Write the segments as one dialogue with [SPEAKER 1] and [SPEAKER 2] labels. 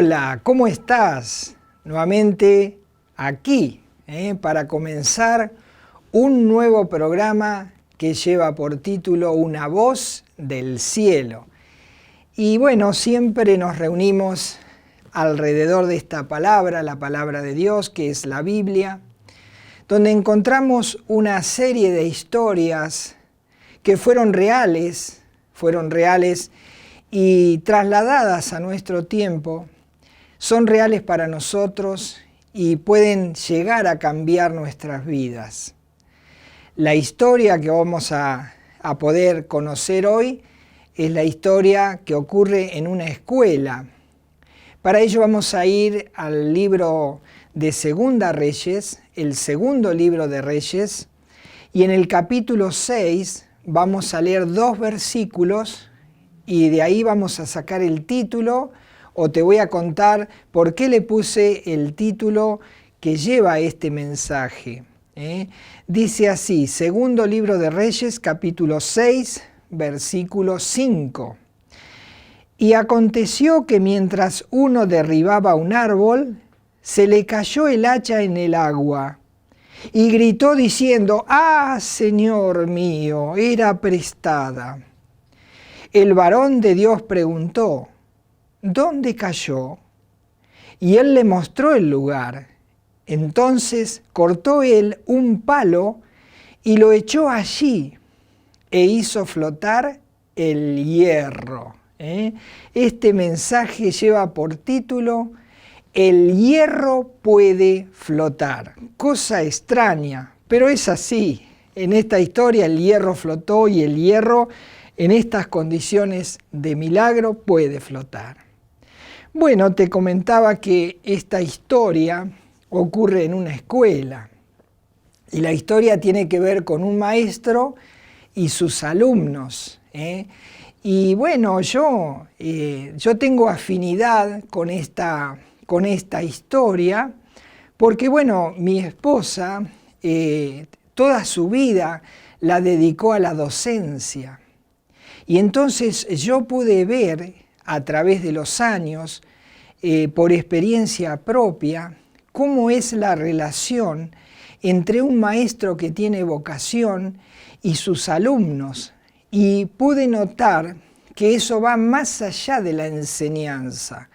[SPEAKER 1] Hola, ¿cómo estás? Nuevamente aquí, para comenzar un nuevo programa que lleva por título Una voz del cielo. Y bueno, siempre nos reunimos alrededor de esta palabra, la palabra de Dios, que es la Biblia, donde encontramos una serie de historias que fueron reales y trasladadas a nuestro tiempo, son reales para nosotros y pueden llegar a cambiar nuestras vidas. La historia que vamos a poder conocer hoy es la historia que ocurre en una escuela. Para ello vamos a ir al libro de Segunda Reyes, el segundo libro de Reyes, y en el capítulo 6 vamos a leer 2 versículos y de ahí vamos a sacar el título, o te voy a contar por qué le puse el título que lleva este mensaje. Dice así, segundo libro de Reyes, capítulo 6, versículo 5. Y aconteció que mientras uno derribaba un árbol, se le cayó el hacha en el agua, y gritó diciendo, ¡ah, Señor mío, era prestada! El varón de Dios preguntó, ¿dónde cayó? Y él le mostró el lugar. Entonces cortó él un palo y lo echó allí e hizo flotar el hierro. Este mensaje lleva por título, El hierro puede flotar. Cosa extraña, pero es así. En esta historia el hierro flotó y el hierro en estas condiciones de milagro puede flotar. Bueno, te comentaba que esta historia ocurre en una escuela y la historia tiene que ver con un maestro y sus alumnos. Y bueno, yo tengo afinidad con esta historia porque, bueno, mi esposa toda su vida la dedicó a la docencia. Y entonces yo pude ver a través de los años, por experiencia propia, cómo es la relación entre un maestro que tiene vocación y sus alumnos. Y pude notar que eso va más allá de la enseñanza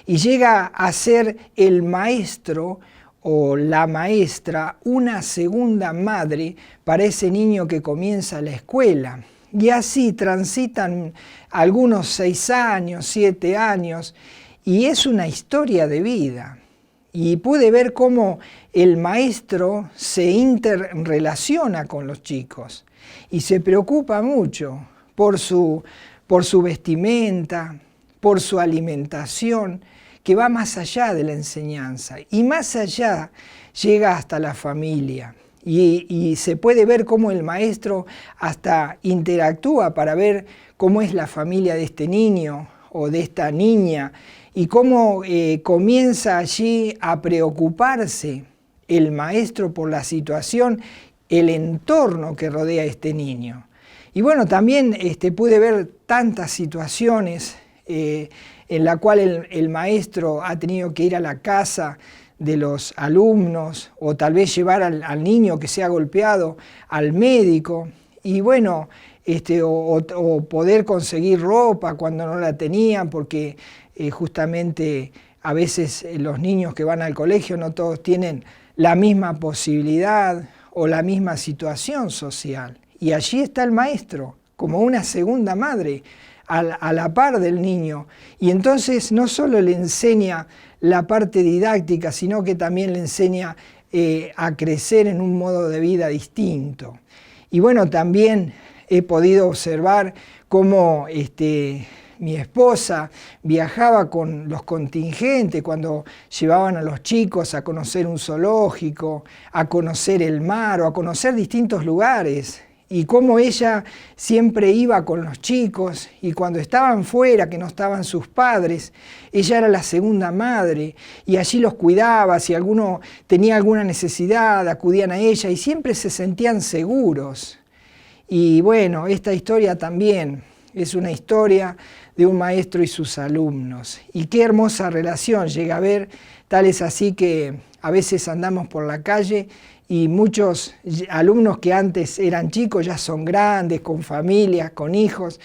[SPEAKER 1] y llega a ser el maestro o la maestra una segunda madre para ese niño que comienza la escuela. Y así transitan algunos 6 años, 7 años, y es una historia de vida. Y pude ver cómo el maestro se interrelaciona con los chicos y se preocupa mucho por su vestimenta, por su alimentación, que va más allá de la enseñanza y más allá llega hasta la familia. Y se puede ver cómo el maestro hasta interactúa para ver cómo es la familia de este niño o de esta niña y cómo comienza allí a preocuparse el maestro por la situación, el entorno que rodea a este niño. Y bueno, también pude ver tantas situaciones en la cual el maestro ha tenido que ir a la casa de los alumnos o tal vez llevar al niño que se ha golpeado al médico y bueno, o poder conseguir ropa cuando no la tenían porque justamente a veces los niños que van al colegio no todos tienen la misma posibilidad o la misma situación social. Y allí está el maestro como una segunda madre a la par del niño y entonces no solo le enseña la parte didáctica, sino que también le enseña a crecer en un modo de vida distinto. Y bueno, también he podido observar cómo mi esposa viajaba con los contingentes cuando llevaban a los chicos a conocer un zoológico, a conocer el mar o a conocer distintos lugares. Y cómo ella siempre iba con los chicos y cuando estaban fuera, que no estaban sus padres, ella era la segunda madre y allí los cuidaba, si alguno tenía alguna necesidad acudían a ella y siempre se sentían seguros. Y bueno, esta historia también Es una historia de un maestro y sus alumnos. Y qué hermosa relación llega a haber, tal es así que a veces andamos por la calle y muchos alumnos que antes eran chicos ya son grandes, con familias, con hijos,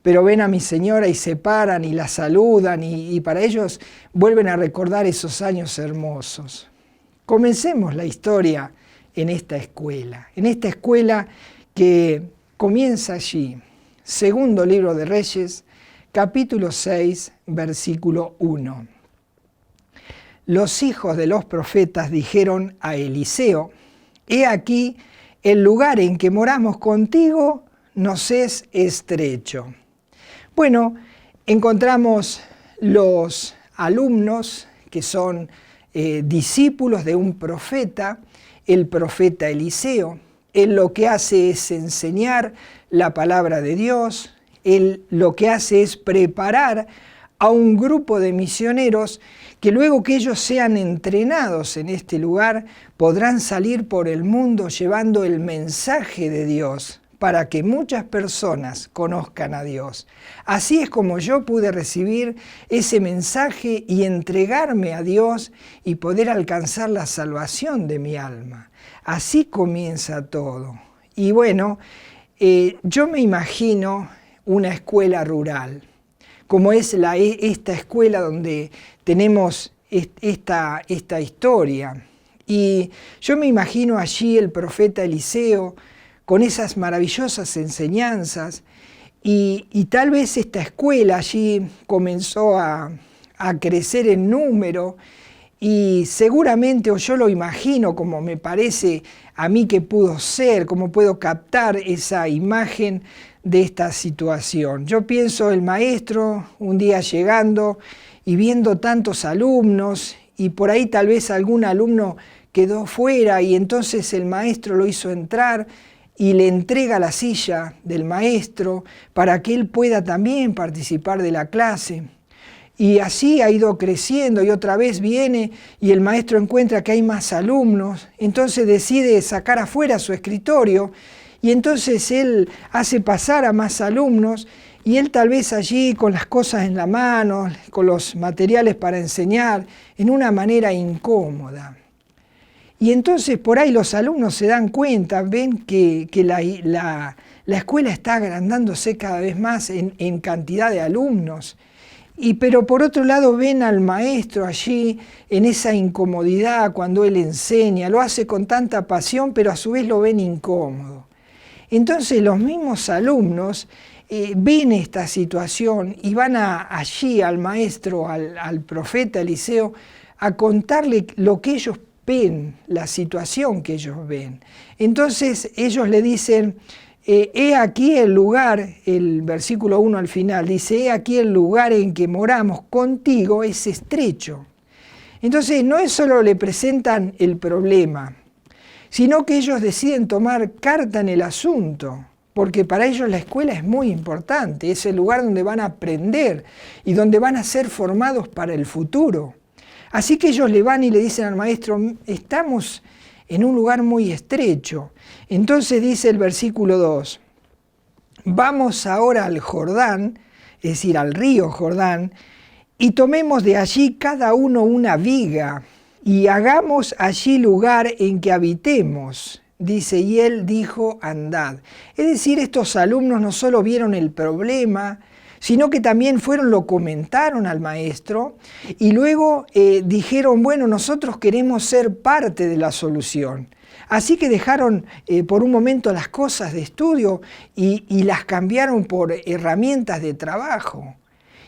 [SPEAKER 1] pero ven a mi señora y se paran y la saludan y para ellos vuelven a recordar esos años hermosos. Comencemos la historia en esta escuela que comienza allí. Segundo libro de Reyes, capítulo 6, versículo 1. Los hijos de los profetas dijeron a Eliseo: he aquí, el lugar en que moramos contigo nos es estrecho. Bueno, encontramos los alumnos que son discípulos de un profeta, el profeta Eliseo. Él lo que hace es enseñar la palabra de Dios, él lo que hace es preparar a un grupo de misioneros que luego que ellos sean entrenados en este lugar, podrán salir por el mundo llevando el mensaje de Dios para que muchas personas conozcan a Dios. Así es como yo pude recibir ese mensaje y entregarme a Dios y poder alcanzar la salvación de mi alma. Así comienza todo. Y bueno, yo me imagino una escuela rural, como es esta escuela donde tenemos esta historia. Y yo me imagino allí el profeta Eliseo con esas maravillosas enseñanzas y tal vez esta escuela allí comenzó a crecer en número y seguramente, o yo lo imagino como me parece a mí que pudo ser, como puedo captar esa imagen de esta situación. Yo pienso el maestro un día llegando y viendo tantos alumnos y por ahí tal vez algún alumno quedó fuera y entonces el maestro lo hizo entrar y le entrega la silla del maestro para que él pueda también participar de la clase. Y así ha ido creciendo y otra vez viene y el maestro encuentra que hay más alumnos, entonces decide sacar afuera su escritorio y entonces él hace pasar a más alumnos y él tal vez allí con las cosas en la mano, con los materiales para enseñar, en una manera incómoda. Y entonces por ahí los alumnos se dan cuenta, ven que la escuela está agrandándose cada vez más en cantidad de alumnos. Pero por otro lado ven al maestro allí en esa incomodidad cuando él enseña, lo hace con tanta pasión, pero a su vez lo ven incómodo. Entonces los mismos alumnos ven esta situación y van allí al maestro, al profeta Eliseo, a contarle lo que ellos ven, la situación que ellos ven. Entonces ellos le dicen: he aquí el lugar, el versículo 1 al final dice: he aquí el lugar en que moramos contigo es estrecho. Entonces no es solo le presentan el problema, sino que ellos deciden tomar carta en el asunto, porque para ellos la escuela es muy importante, es el lugar donde van a aprender y donde van a ser formados para el futuro. Así que ellos le van y le dicen al maestro: estamos en un lugar muy estrecho. Entonces dice el versículo 2, vamos ahora al Jordán, es decir, al río Jordán, y tomemos de allí cada uno una viga, y hagamos allí lugar en que habitemos. Dice, y él dijo, andad. Es decir, estos alumnos no solo vieron el problema, sino que también lo comentaron al maestro y luego dijeron, bueno, nosotros queremos ser parte de la solución. Así que dejaron por un momento las cosas de estudio y las cambiaron por herramientas de trabajo.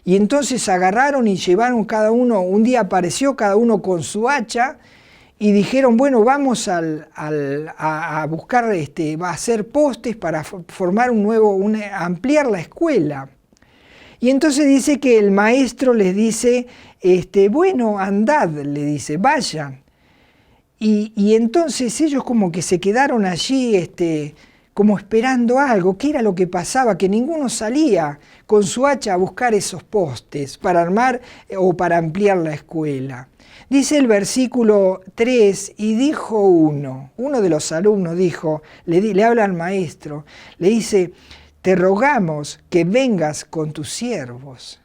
[SPEAKER 1] Y entonces agarraron y llevaron cada uno, un día apareció cada uno con su hacha y dijeron, bueno, vamos a buscar, va a hacer postes para formar ampliar la escuela. Y entonces dice que el maestro les dice, bueno, andad, le dice, vayan. Y entonces ellos como que se quedaron allí, como esperando algo. ¿Qué era lo que pasaba? Que ninguno salía con su hacha a buscar esos postes para armar o para ampliar la escuela. Dice el versículo 3, y dijo uno de los alumnos dijo, le habla al maestro, le dice, te rogamos que vengas con tus siervos.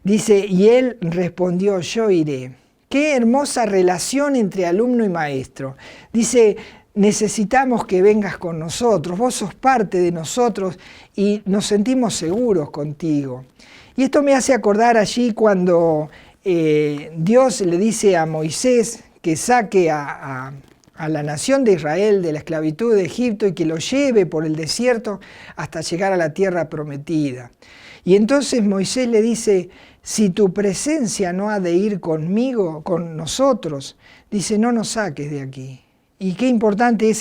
[SPEAKER 1] Dice, y él respondió, yo iré. Qué hermosa relación entre alumno y maestro. Dice, necesitamos que vengas con nosotros, vos sos parte de nosotros y nos sentimos seguros contigo. Y esto me hace acordar allí cuando Dios le dice a Moisés que saque a la nación de Israel de la esclavitud de Egipto y que lo lleve por el desierto hasta llegar a la tierra prometida. Y entonces Moisés le dice, si tu presencia no ha de ir conmigo, con nosotros, dice, no nos saques de aquí. Y qué importante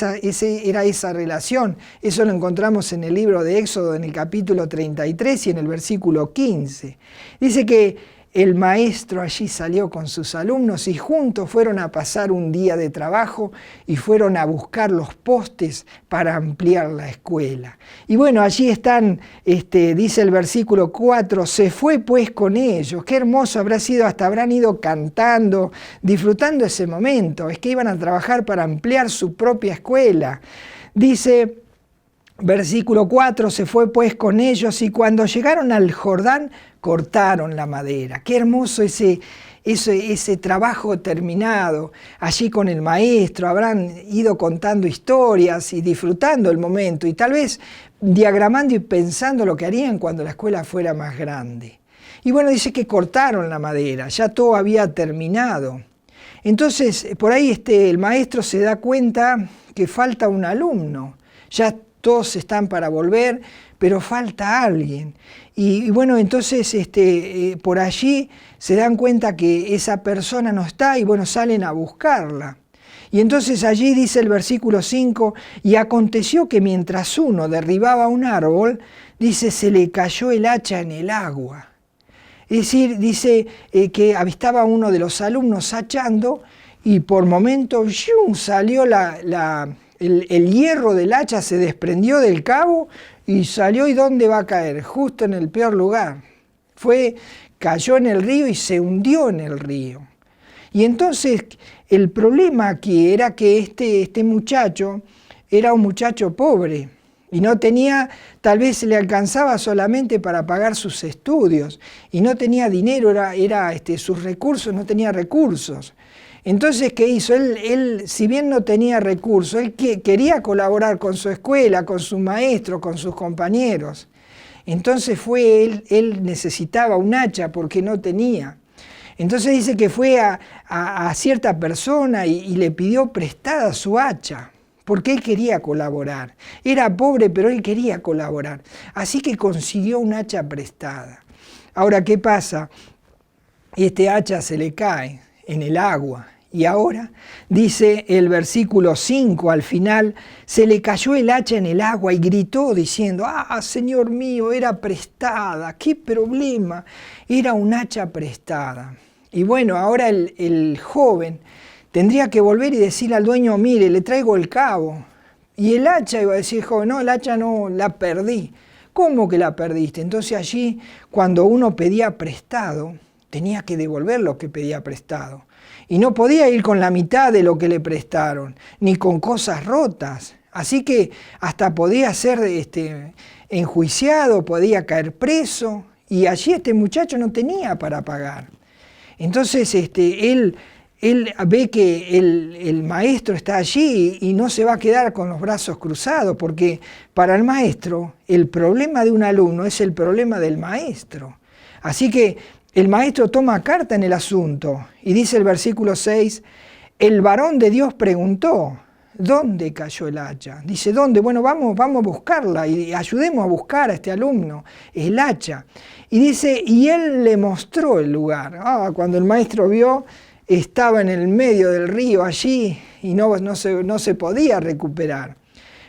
[SPEAKER 1] era esa relación. Eso lo encontramos en el libro de Éxodo, en el capítulo 33 y en el versículo 15. Dice que el maestro allí salió con sus alumnos y juntos fueron a pasar un día de trabajo y fueron a buscar los postes para ampliar la escuela. Y bueno, allí están, dice el versículo 4, se fue pues con ellos. Qué hermoso habrá sido, hasta habrán ido cantando, disfrutando ese momento. Es que iban a trabajar para ampliar su propia escuela. Dice, versículo 4, se fue pues con ellos y cuando llegaron al Jordán, cortaron la madera. Qué hermoso ese trabajo terminado. Allí con el maestro habrán ido contando historias y disfrutando el momento y tal vez diagramando y pensando lo que harían cuando la escuela fuera más grande. Y bueno, dice que cortaron la madera, ya todo había terminado. Entonces, por ahí el maestro se da cuenta que falta un alumno. Ya todos están para volver, pero falta alguien. Y bueno, entonces por allí se dan cuenta que esa persona no está y bueno, salen a buscarla. Y entonces allí dice el versículo 5, y aconteció que mientras uno derribaba un árbol, dice, se le cayó el hacha en el agua. Es decir, dice que estaba uno de los alumnos hachando y por momento ¡yum!, salió el hierro del hacha, se desprendió del cabo y salió, ¿y dónde va a caer? Justo en el peor lugar. Cayó en el río y se hundió en el río. Y entonces el problema aquí era que este muchacho era un muchacho pobre y no tenía, tal vez le alcanzaba solamente para pagar sus estudios y no tenía dinero, sus recursos, no tenía recursos. Entonces, ¿qué hizo? Él, si bien no tenía recursos, él quería colaborar con su escuela, con su maestro, con sus compañeros. Entonces él necesitaba un hacha porque no tenía. Entonces dice que fue a cierta persona y le pidió prestada su hacha, porque él quería colaborar. Era pobre, pero él quería colaborar. Así que consiguió un hacha prestada. Ahora, ¿qué pasa? Este hacha se le cae en el agua. Y ahora, dice el versículo 5 al final, se le cayó el hacha en el agua y gritó diciendo, ¡ah, Señor mío, era prestada! ¡Qué problema! Era un hacha prestada. Y bueno, ahora el joven tendría que volver y decirle al dueño, mire, le traigo el cabo. Y el hacha iba a decir, joven, no, el hacha no, la perdí. ¿Cómo que la perdiste? Entonces allí, cuando uno pedía prestado, tenía que devolver lo que pedía prestado. Y no podía ir con la mitad de lo que le prestaron, ni con cosas rotas. Así que hasta podía ser enjuiciado, podía caer preso, y allí este muchacho no tenía para pagar. Entonces él ve que el maestro está allí y no se va a quedar con los brazos cruzados, porque para el maestro el problema de un alumno es el problema del maestro. Así que el maestro toma carta en el asunto y dice el versículo 6, el varón de Dios preguntó, ¿dónde cayó el hacha? Dice, ¿dónde? Bueno, vamos a buscarla y ayudemos a buscar a este alumno el hacha. Y dice, y él le mostró el lugar. Cuando el maestro vio, estaba en el medio del río allí y no se podía recuperar.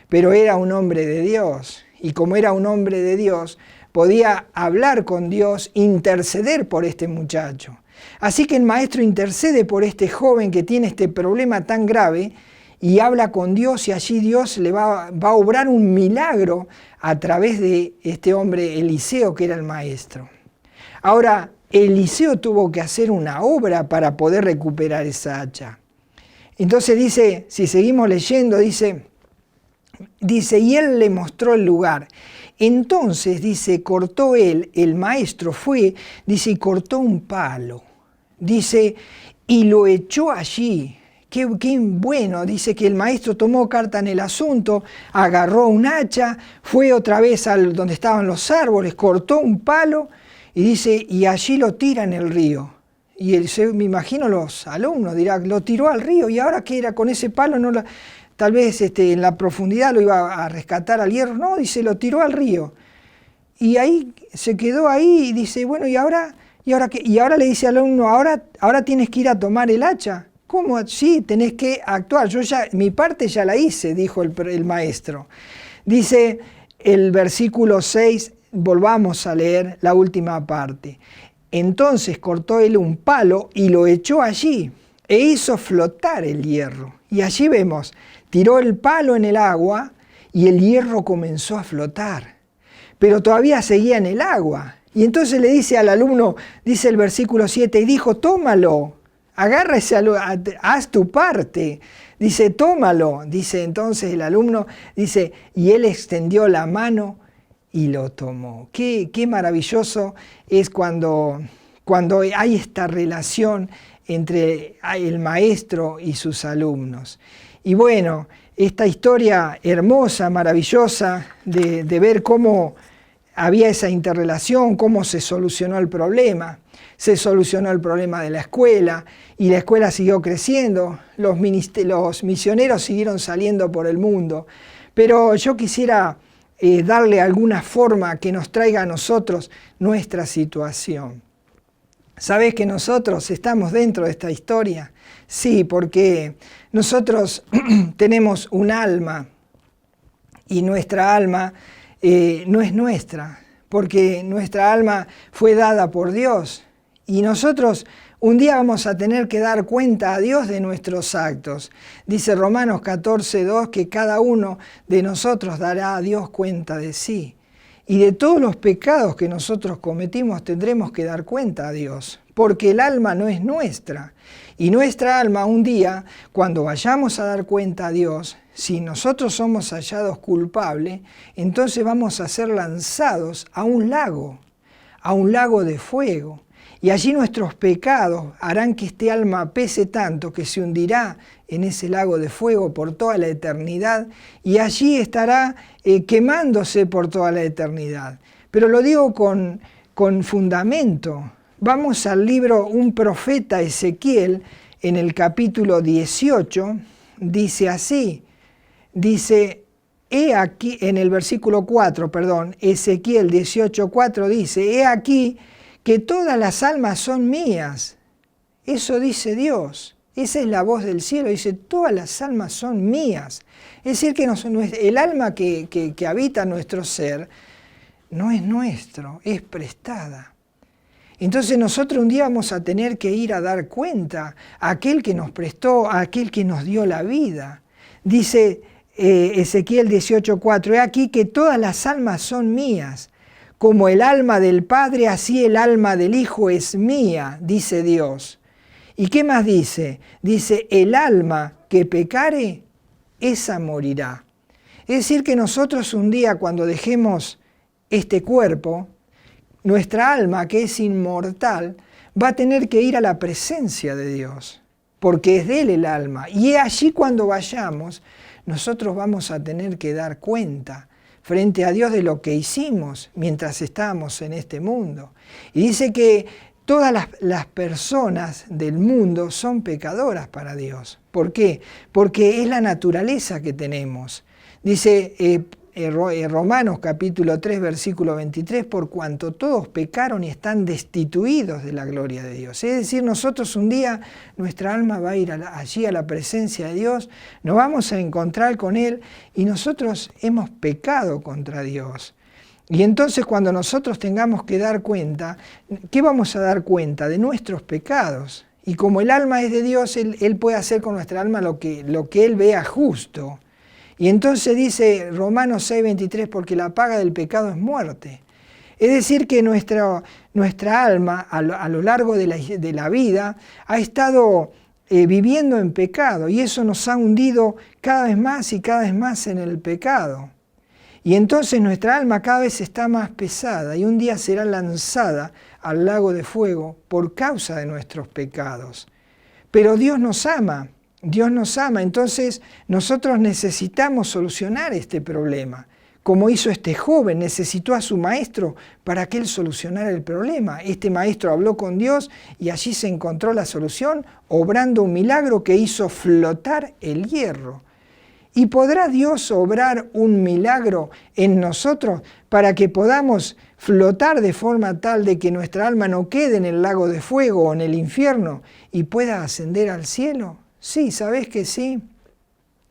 [SPEAKER 1] Pero era un hombre de Dios y como era un hombre de Dios, podía hablar con Dios, interceder por este muchacho. Así que el maestro intercede por este joven que tiene este problema tan grave y habla con Dios y allí Dios le va a obrar un milagro a través de este hombre Eliseo que era el maestro. Ahora, Eliseo tuvo que hacer una obra para poder recuperar esa hacha. Entonces dice, si seguimos leyendo, dice, y él le mostró el lugar. Entonces, dice, cortó él, el maestro fue, dice, y cortó un palo. Dice, y lo echó allí. Qué bueno, dice que el maestro tomó carta en el asunto, agarró un hacha, fue otra vez donde estaban los árboles, cortó un palo y dice, y allí lo tira en el río. Y me imagino los alumnos dirán, lo tiró al río, y ahora qué era con ese palo, tal vez en la profundidad lo iba a rescatar al hierro. No, dice, lo tiró al río. Y ahí se quedó ahí y dice, bueno, ¿y ahora qué? Y ahora le dice al alumno, ahora tienes que ir a tomar el hacha. ¿Cómo? Sí, tenés que actuar. Mi parte ya la hice, dijo el maestro. Dice el versículo 6, volvamos a leer la última parte. Entonces cortó él un palo y lo echó allí e hizo flotar el hierro. Y allí vemos, tiró el palo en el agua y el hierro comenzó a flotar. Pero todavía seguía en el agua. Y entonces le dice al alumno, dice el versículo 7, y dijo, tómalo. Agarra haz tu parte. Dice, tómalo. Dice entonces el alumno, dice, y él extendió la mano y lo tomó. Qué maravilloso es cuando hay esta relación entre el maestro y sus alumnos. Y bueno, esta historia hermosa, maravillosa, de ver cómo había esa interrelación, cómo se solucionó el problema. Se solucionó el problema de la escuela y la escuela siguió creciendo, los misioneros siguieron saliendo por el mundo. Pero yo quisiera darle alguna forma que nos traiga a nosotros nuestra situación. ¿Sabés que nosotros estamos dentro de esta historia? Sí, porque nosotros tenemos un alma y nuestra alma no es nuestra, porque nuestra alma fue dada por Dios. Y nosotros un día vamos a tener que dar cuenta a Dios de nuestros actos. Dice Romanos 14:2 que cada uno de nosotros dará a Dios cuenta de sí. Y de todos los pecados que nosotros cometimos tendremos que dar cuenta a Dios, porque el alma no es nuestra. Y nuestra alma un día, cuando vayamos a dar cuenta a Dios, si nosotros somos hallados culpables, entonces vamos a ser lanzados a un lago de fuego. Y allí nuestros pecados harán que este alma pese tanto que se hundirá en ese lago de fuego por toda la eternidad y allí estará quemándose por toda la eternidad. Pero lo digo con fundamento. Vamos al libro Un profeta Ezequiel, en el capítulo 18, dice así, dice, he aquí, en el versículo 4, Ezequiel 18:4 dice, he aquí que todas las almas son mías. Eso dice Dios. Esa es la voz del cielo. Dice, todas las almas son mías. Es decir, que el alma que habita nuestro ser no es nuestro, es prestada. Entonces nosotros un día vamos a tener que ir a dar cuenta a aquel que nos prestó, a aquel que nos dio la vida. Dice Ezequiel 18:4, he aquí que todas las almas son mías. Como el alma del Padre, así el alma del Hijo es mía, dice Dios. ¿Y qué más dice? Dice, el alma que pecare, esa morirá. Es decir, que nosotros un día cuando dejemos este cuerpo, nuestra alma, que es inmortal, va a tener que ir a la presencia de Dios, porque es de Él el alma. Y allí cuando vayamos, nosotros vamos a tener que dar cuenta frente a Dios de lo que hicimos mientras estábamos en este mundo. Y dice que todas las personas del mundo son pecadoras para Dios. ¿Por qué? Porque es la naturaleza que tenemos. Dice Romanos capítulo 3, versículo 23, por cuanto todos pecaron y están destituidos de la gloria de Dios. Es decir, nosotros un día, nuestra alma va a ir allí a la presencia de Dios, nos vamos a encontrar con Él y nosotros hemos pecado contra Dios. Y entonces cuando nosotros tengamos que dar cuenta, ¿qué vamos a dar cuenta? De nuestros pecados. Y como el alma es de Dios, Él puede hacer con nuestra alma lo que Él vea justo. Y entonces dice Romanos 6:23, porque la paga del pecado es muerte. Es decir, que nuestra alma a lo largo de la vida ha estado viviendo en pecado y eso nos ha hundido cada vez más y cada vez más en el pecado. Y entonces nuestra alma cada vez está más pesada y un día será lanzada al lago de fuego por causa de nuestros pecados. Pero Dios nos ama, entonces nosotros necesitamos solucionar este problema. Como hizo este joven, necesitó a su maestro para que él solucionara el problema. Este maestro habló con Dios y allí se encontró la solución, obrando un milagro que hizo flotar el hierro. ¿Y podrá Dios obrar un milagro en nosotros para que podamos flotar de forma tal de que nuestra alma no quede en el lago de fuego o en el infierno y pueda ascender al cielo? Sí, ¿sabés que sí?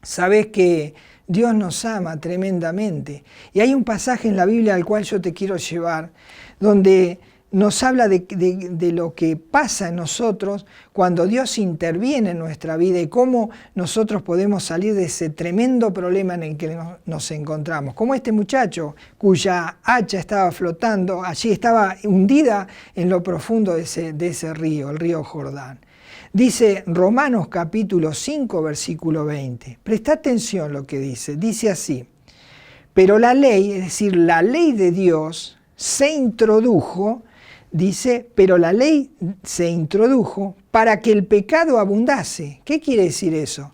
[SPEAKER 1] ¿Sabés que Dios nos ama tremendamente? Y hay un pasaje en la Biblia al cual yo te quiero llevar, donde nos habla de lo que pasa en nosotros cuando Dios interviene en nuestra vida y cómo nosotros podemos salir de ese tremendo problema en el que nos encontramos. Como este muchacho cuya hacha estaba flotando, allí estaba hundida en lo profundo de ese río, el río Jordán. Dice Romanos capítulo 5, versículo 20. Presta atención lo que dice así. Pero la ley, es decir, la ley de Dios se introdujo, dice, pero la ley se introdujo para que el pecado abundase. ¿Qué quiere decir eso?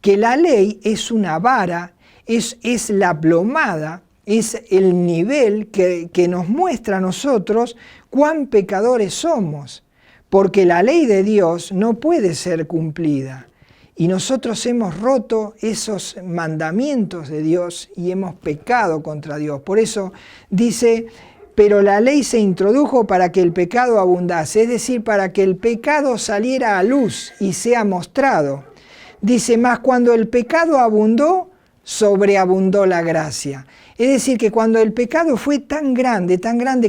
[SPEAKER 1] Que la ley es una vara, es la plomada, es el nivel que nos muestra a nosotros cuán pecadores somos. Porque la ley de Dios no puede ser cumplida. Y nosotros hemos roto esos mandamientos de Dios y hemos pecado contra Dios. Por eso dice, pero la ley se introdujo para que el pecado abundase, es decir, para que el pecado saliera a luz y sea mostrado. Dice, más cuando el pecado abundó, sobreabundó la gracia. Es decir, que cuando el pecado fue tan grande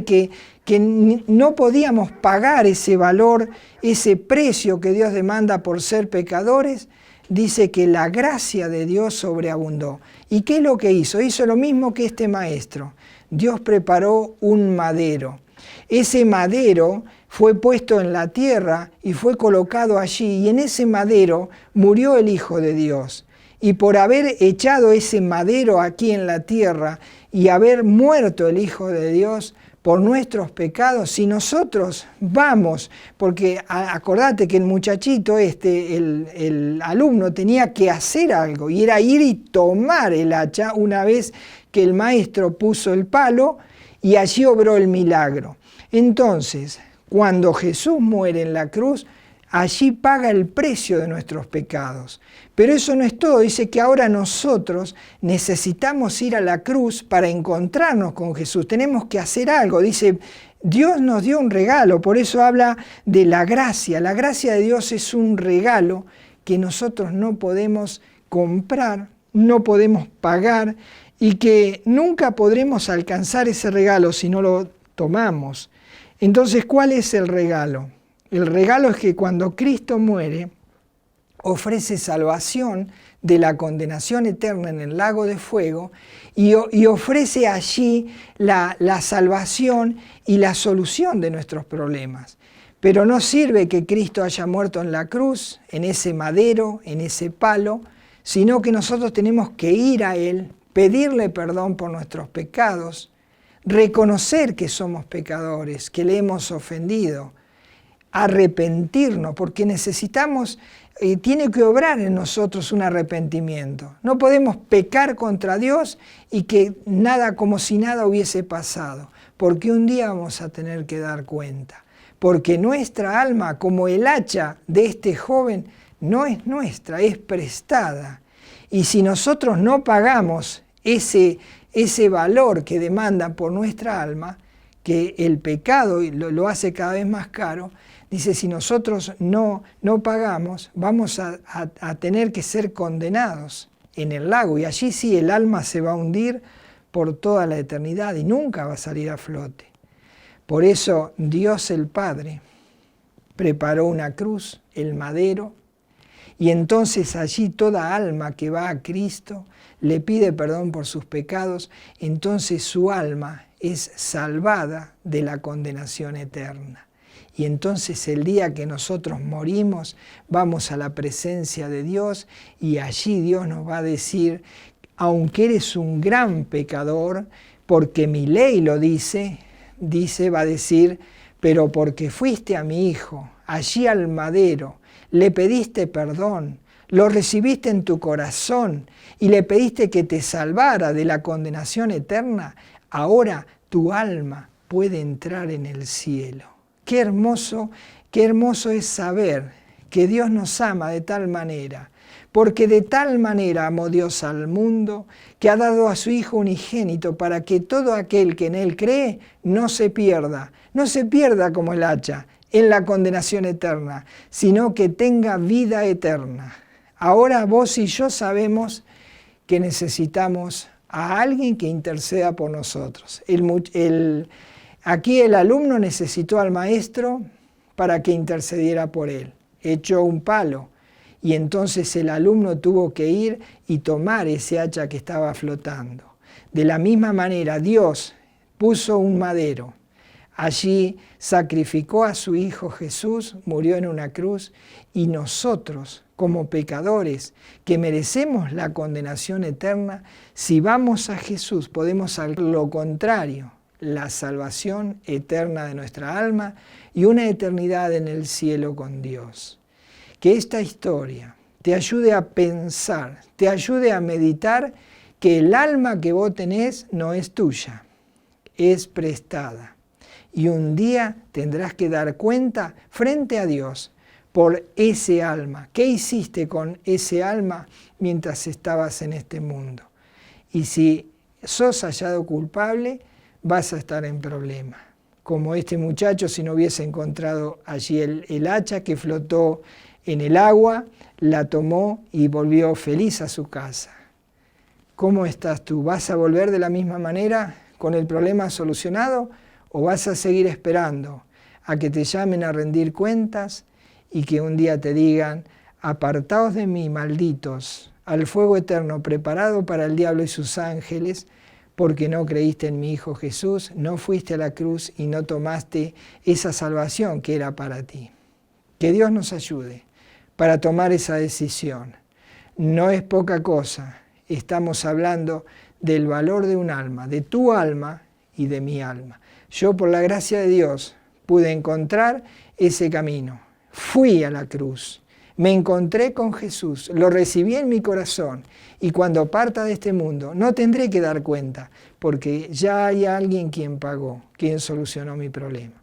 [SPEAKER 1] que no podíamos pagar ese valor, ese precio que Dios demanda por ser pecadores, dice que la gracia de Dios sobreabundó. ¿Y qué es lo que hizo? Hizo lo mismo que este maestro. Dios preparó un madero. Ese madero fue puesto en la tierra y fue colocado allí, y en ese madero murió el Hijo de Dios. Y por haber echado ese madero aquí en la tierra y haber muerto el Hijo de Dios por nuestros pecados, si nosotros vamos, porque acordate que el muchachito el alumno tenía que hacer algo, y era ir y tomar el hacha una vez que el maestro puso el palo, y allí obró el milagro. Entonces, cuando Jesús muere en la cruz, allí paga el precio de nuestros pecados. Pero eso no es todo, dice que ahora nosotros necesitamos ir a la cruz para encontrarnos con Jesús. Tenemos que hacer algo, dice, Dios nos dio un regalo, por eso habla de la gracia. La gracia de Dios es un regalo que nosotros no podemos comprar, no podemos pagar y que nunca podremos alcanzar ese regalo si no lo tomamos. Entonces, ¿cuál es el regalo? El regalo es que cuando Cristo muere, ofrece salvación de la condenación eterna en el lago de fuego y ofrece allí la salvación y la solución de nuestros problemas. Pero no sirve que Cristo haya muerto en la cruz, en ese madero, en ese palo, sino que nosotros tenemos que ir a Él, pedirle perdón por nuestros pecados, reconocer que somos pecadores, que le hemos ofendido, arrepentirnos, porque necesitamos, tiene que obrar en nosotros un arrepentimiento. No podemos pecar contra Dios y que nada, como si nada hubiese pasado, porque un día vamos a tener que dar cuenta. Porque nuestra alma, como el hacha de este joven, no es nuestra, es prestada. Y si nosotros no pagamos ese valor que demanda por nuestra alma, que el pecado lo hace cada vez más caro, dice, si nosotros no pagamos, vamos a tener que ser condenados en el lago. Y allí sí el alma se va a hundir por toda la eternidad y nunca va a salir a flote. Por eso Dios el Padre preparó una cruz, el madero, y entonces allí toda alma que va a Cristo le pide perdón por sus pecados, entonces su alma es salvada de la condenación eterna. Y entonces el día que nosotros morimos, vamos a la presencia de Dios y allí Dios nos va a decir, aunque eres un gran pecador, porque mi ley lo dice, va a decir, pero porque fuiste a mi hijo, allí al madero, le pediste perdón, lo recibiste en tu corazón y le pediste que te salvara de la condenación eterna, ahora tu alma puede entrar en el cielo. Qué hermoso es saber que Dios nos ama de tal manera, porque de tal manera amó Dios al mundo, que ha dado a su Hijo unigénito para que todo aquel que en Él cree no se pierda como el hacha en la condenación eterna, sino que tenga vida eterna. Ahora vos y yo sabemos que necesitamos a alguien que interceda por nosotros. Aquí el alumno necesitó al maestro para que intercediera por él. Echó un palo y entonces el alumno tuvo que ir y tomar ese hacha que estaba flotando. De la misma manera, Dios puso un madero. Allí sacrificó a su Hijo Jesús, murió en una cruz, y nosotros, como pecadores que merecemos la condenación eterna, si vamos a Jesús podemos hacer lo contrario, la salvación eterna de nuestra alma y una eternidad en el cielo con Dios. Que esta historia te ayude a pensar, te ayude a meditar que el alma que vos tenés no es tuya, es prestada. Y un día tendrás que dar cuenta frente a Dios por ese alma. ¿Qué hiciste con ese alma mientras estabas en este mundo? Y si sos hallado culpable, vas a estar en problema. Como este muchacho, si no hubiese encontrado allí el hacha que flotó en el agua, la tomó y volvió feliz a su casa. ¿Cómo estás tú? ¿Vas a volver de la misma manera con el problema solucionado o vas a seguir esperando a que te llamen a rendir cuentas y que un día te digan, apartaos de mí, malditos, al fuego eterno preparado para el diablo y sus ángeles, porque no creíste en mi Hijo Jesús, no fuiste a la cruz y no tomaste esa salvación que era para ti? Que Dios nos ayude para tomar esa decisión. No es poca cosa, estamos hablando del valor de un alma, de tu alma y de mi alma. Yo, por la gracia de Dios, pude encontrar ese camino. Fui a la cruz, me encontré con Jesús, lo recibí en mi corazón y cuando parta de este mundo no tendré que dar cuenta porque ya hay alguien quien pagó, quien solucionó mi problema.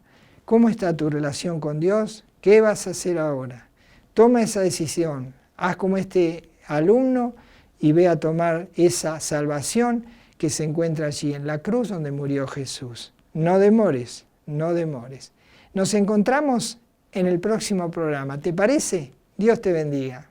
[SPEAKER 1] ¿Cómo está tu relación con Dios? ¿Qué vas a hacer ahora? Toma esa decisión, haz como este alumno y ve a tomar esa salvación que se encuentra allí en la cruz donde murió Jesús. No demores, no demores. Nos encontramos en el próximo programa. ¿Te parece? Dios te bendiga.